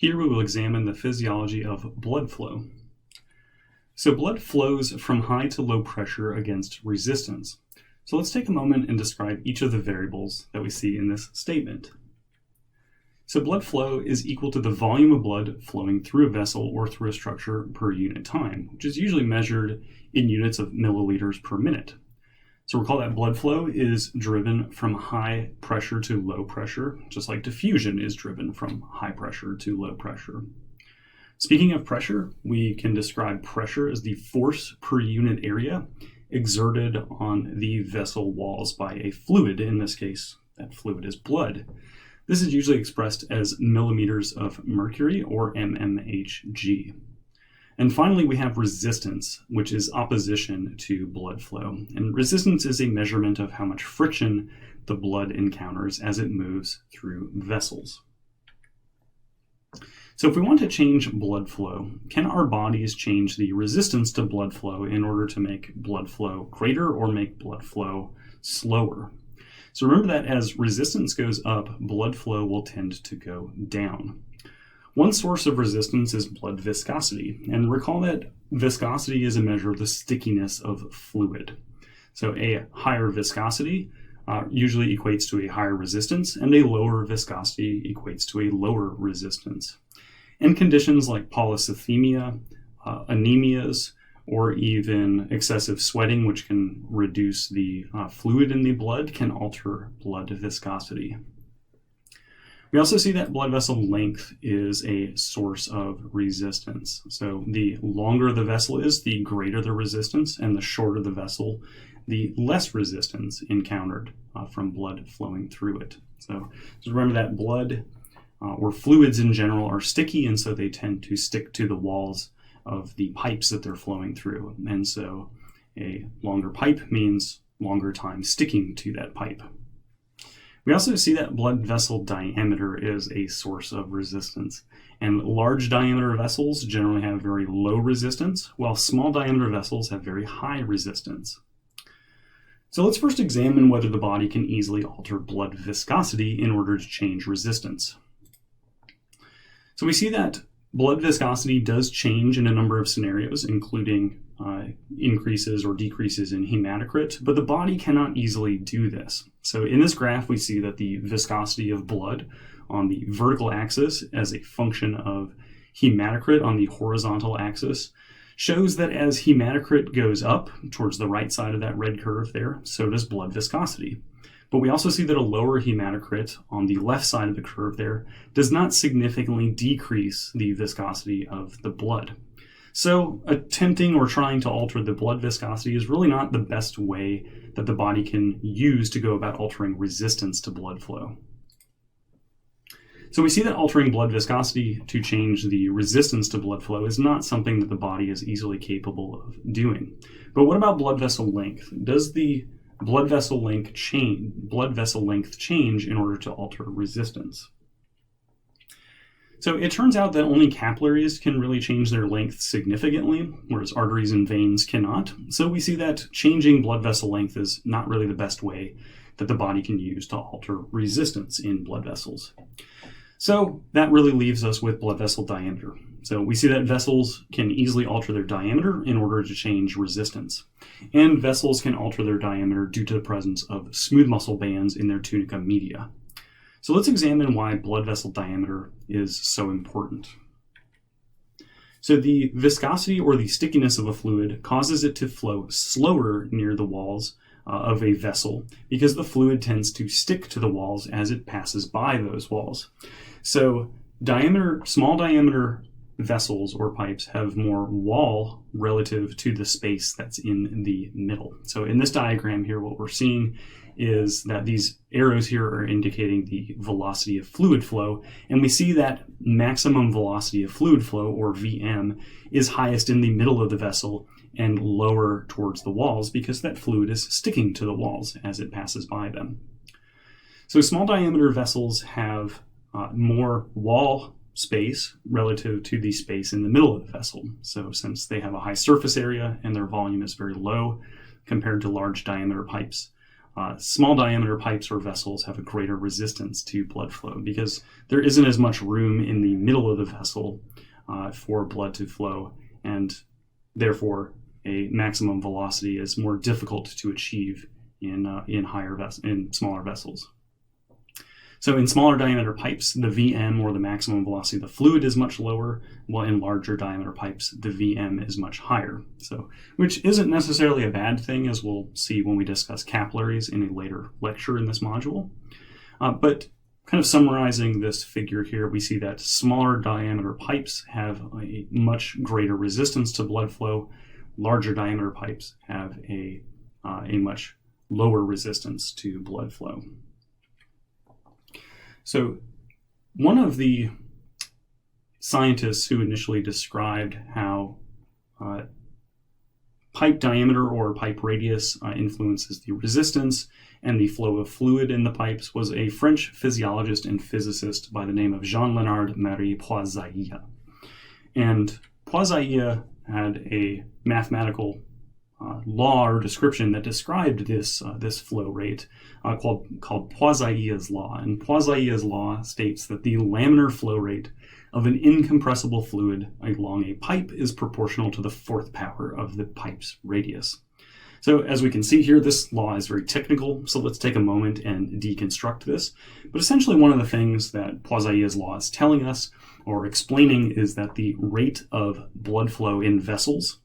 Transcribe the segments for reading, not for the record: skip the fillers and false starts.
Here we will examine the physiology of blood flow. So blood flows from high to low pressure against resistance. So let's take a moment and describe each of the variables that we see in this statement. So blood flow is equal to the volume of blood flowing through a vessel or through a structure per unit time, which is usually measured in units of milliliters per minute. So recall that blood flow is driven from high pressure to low pressure, just like diffusion is driven from high pressure to low pressure. Speaking of pressure, we can describe pressure as the force per unit area exerted on the vessel walls by a fluid. In this case, that fluid is blood. This is usually expressed as millimeters of mercury, or mmHg. And finally, we have resistance, which is opposition to blood flow. And resistance is a measurement of how much friction the blood encounters as it moves through vessels. So if we want to change blood flow, can our bodies change the resistance to blood flow in order to make blood flow greater or make blood flow slower? So remember that as resistance goes up, blood flow will tend to go down. One source of resistance is blood viscosity, and recall that viscosity is a measure of the stickiness of fluid. So a higher viscosity usually equates to a higher resistance, and a lower viscosity equates to a lower resistance. And conditions like polycythemia, anemias, or even excessive sweating, which can reduce the fluid in the blood, can alter blood viscosity. We also see that blood vessel length is a source of resistance. So the longer the vessel is, the greater the resistance, and the shorter the vessel, the less resistance encountered from blood flowing through it. So just remember that blood or fluids in general are sticky, and so they tend to stick to the walls of the pipes that they're flowing through. And so a longer pipe means longer time sticking to that pipe. We also see that blood vessel diameter is a source of resistance, and large diameter vessels generally have very low resistance, while small diameter vessels have very high resistance. So let's first examine whether the body can easily alter blood viscosity in order to change resistance. So we see that blood viscosity does change in a number of scenarios, including increases or decreases in hematocrit, but the body cannot easily do this. So in this graph, we see that the viscosity of blood on the vertical axis as a function of hematocrit on the horizontal axis shows that as hematocrit goes up towards the right side of that red curve there, so does blood viscosity. But we also see that a lower hematocrit on the left side of the curve there does not significantly decrease the viscosity of the blood. So attempting or trying to alter the blood viscosity is really not the best way that the body can use to go about altering resistance to blood flow. So we see that altering blood viscosity to change the resistance to blood flow is not something that the body is easily capable of doing. But what about blood vessel length? Does the blood vessel length change in order to alter resistance? So it turns out that only capillaries can really change their length significantly, whereas arteries and veins cannot. So we see that changing blood vessel length is not really the best way that the body can use to alter resistance in blood vessels. So that really leaves us with blood vessel diameter. So we see that vessels can easily alter their diameter in order to change resistance. And vessels can alter their diameter due to the presence of smooth muscle bands in their tunica media. So let's examine why blood vessel diameter is so important. So the viscosity or the stickiness of a fluid causes it to flow slower near the walls of a vessel because the fluid tends to stick to the walls as it passes by those walls. So small diameter vessels or pipes have more wall relative to the space that's in the middle. So in this diagram here, what we're seeing is that these arrows here are indicating the velocity of fluid flow, and we see that maximum velocity of fluid flow, or VM, is highest in the middle of the vessel and lower towards the walls because that fluid is sticking to the walls as it passes by them. So small diameter vessels have more wall space relative to the space in the middle of the vessel. So since they have a high surface area and their volume is very low compared to large diameter pipes, Small diameter pipes or vessels have a greater resistance to blood flow because there isn't as much room in the middle of the vessel for blood to flow, and therefore a maximum velocity is more difficult to achieve in smaller vessels. So in smaller diameter pipes, the VM, or the maximum velocity of the fluid, is much lower, while in larger diameter pipes, the VM is much higher. So, which isn't necessarily a bad thing, as we'll see when we discuss capillaries in a later lecture in this module. But kind of summarizing this figure here, we see that smaller diameter pipes have a much greater resistance to blood flow. Larger diameter pipes have a much lower resistance to blood flow. So one of the scientists who initially described how pipe diameter or pipe radius influences the resistance and the flow of fluid in the pipes was a French physiologist and physicist by the name of Jean-Léonard Marie Plazais. And Plazais had a mathematical law or description that described this flow rate called Plazais Law. And Plazais Law states that the laminar flow rate of an incompressible fluid along a pipe is proportional to the fourth power of the pipe's radius. So as we can see here, this law is very technical, so let's take a moment and deconstruct this. But essentially one of the things that Plazais Law is telling us or explaining is that the rate of blood flow in vessels,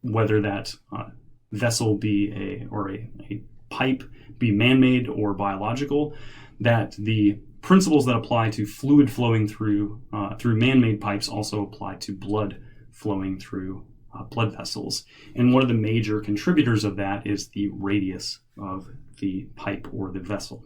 whether that vessel be a pipe be man-made or biological, that the principles that apply to fluid flowing through man-made pipes also apply to blood flowing through blood vessels. And one of the major contributors of that is the radius of the pipe or the vessel.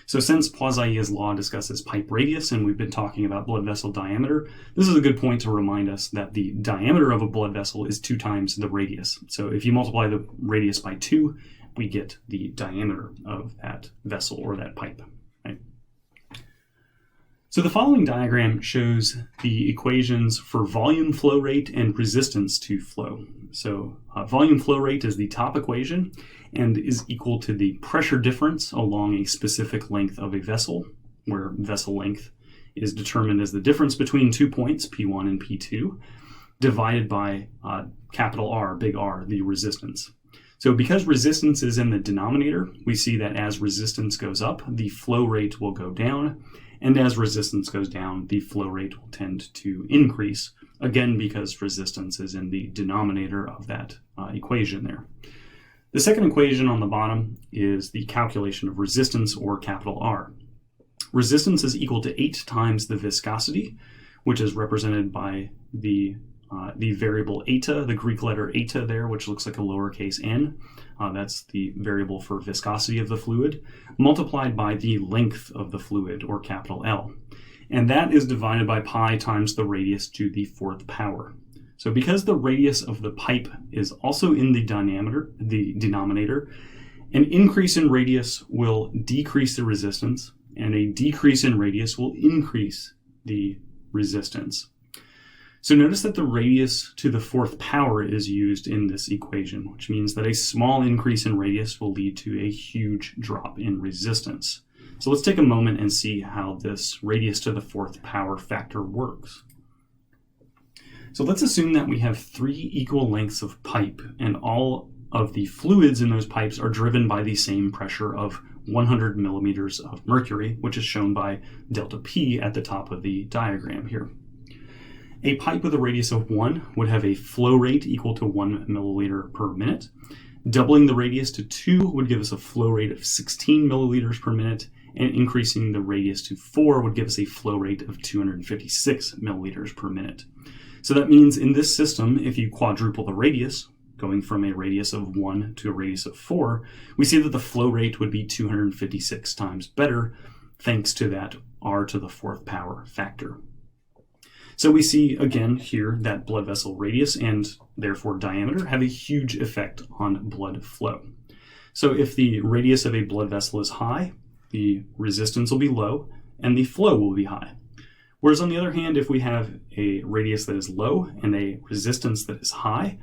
So since Plazais' law discusses pipe radius, and we've been talking about blood vessel diameter, this is a good point to remind us that the diameter of a blood vessel is 2 times the radius. So if you multiply the radius by 2, we get the diameter of that vessel or that pipe. Right? So the following diagram shows the equations for volume flow rate and resistance to flow. So volume flow rate is the top equation and is equal to the pressure difference along a specific length of a vessel, where vessel length is determined as the difference between 2 points, P1 and P2, divided by capital R, big R, the resistance. So because resistance is in the denominator, we see that as resistance goes up, the flow rate will go down, and as resistance goes down, the flow rate will tend to increase, again because resistance is in the denominator of that equation there. The second equation on the bottom is the calculation of resistance, or capital R. Resistance is equal to 8 times the viscosity, which is represented by the variable eta, the Greek letter eta there, which looks like a lowercase n. That's the variable for viscosity of the fluid, multiplied by the length of the fluid, or capital L. And that is divided by pi times the radius to the 4th power. So because the radius of the pipe is also in the denominator, an increase in radius will decrease the resistance, and a decrease in radius will increase the resistance. So notice that the radius to the 4th power is used in this equation, which means that a small increase in radius will lead to a huge drop in resistance. So let's take a moment and see how this radius to the 4th power factor works. So let's assume that we have 3 equal lengths of pipe, and all of the fluids in those pipes are driven by the same pressure of 100 millimeters of mercury, which is shown by delta P at the top of the diagram here. A pipe with a radius of 1 would have a flow rate equal to 1 milliliter per minute. Doubling the radius to 2 would give us a flow rate of 16 milliliters per minute, and increasing the radius to 4 would give us a flow rate of 256 milliliters per minute. So that means in this system, if you quadruple the radius, going from a radius of 1 to a radius of 4, we see that the flow rate would be 256 times better, thanks to that R to the 4th power factor. So we see again here that blood vessel radius and therefore diameter have a huge effect on blood flow. So if the radius of a blood vessel is high, the resistance will be low and the flow will be high. Whereas on the other hand, if we have a radius that is low and a resistance that is high,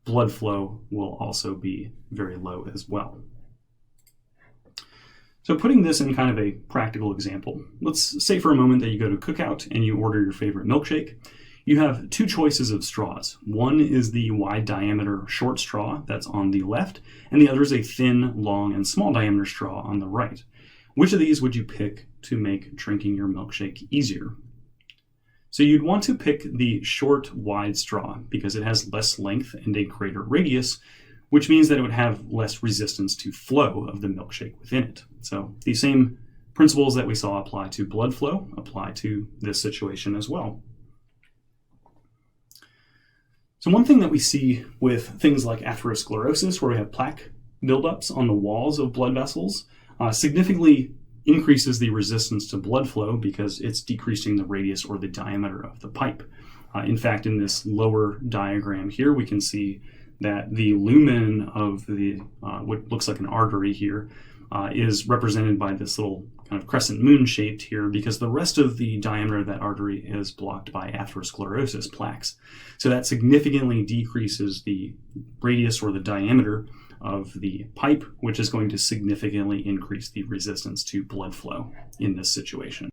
blood flow will also be very low as well. So putting this in kind of a practical example, let's say for a moment that you go to Cookout and you order your favorite milkshake. You have two choices of straws. One is the wide diameter short straw that's on the left, and the other is a thin, long, and small diameter straw on the right. Which of these would you pick to make drinking your milkshake easier? So you'd want to pick the short, wide straw because it has less length and a greater radius, which means that it would have less resistance to flow of the milkshake within it. So the same principles that we saw apply to blood flow apply to this situation as well. So one thing that we see with things like atherosclerosis, where we have plaque buildups on the walls of blood vessels, significantly increases the resistance to blood flow because it's decreasing the radius or the diameter of the pipe. In fact, in this lower diagram here, we can see that the lumen of the what looks like an artery here is represented by this little kind of crescent moon shaped here because the rest of the diameter of that artery is blocked by atherosclerosis plaques. So that significantly decreases the radius or the diameter of the pipe, which is going to significantly increase the resistance to blood flow in this situation.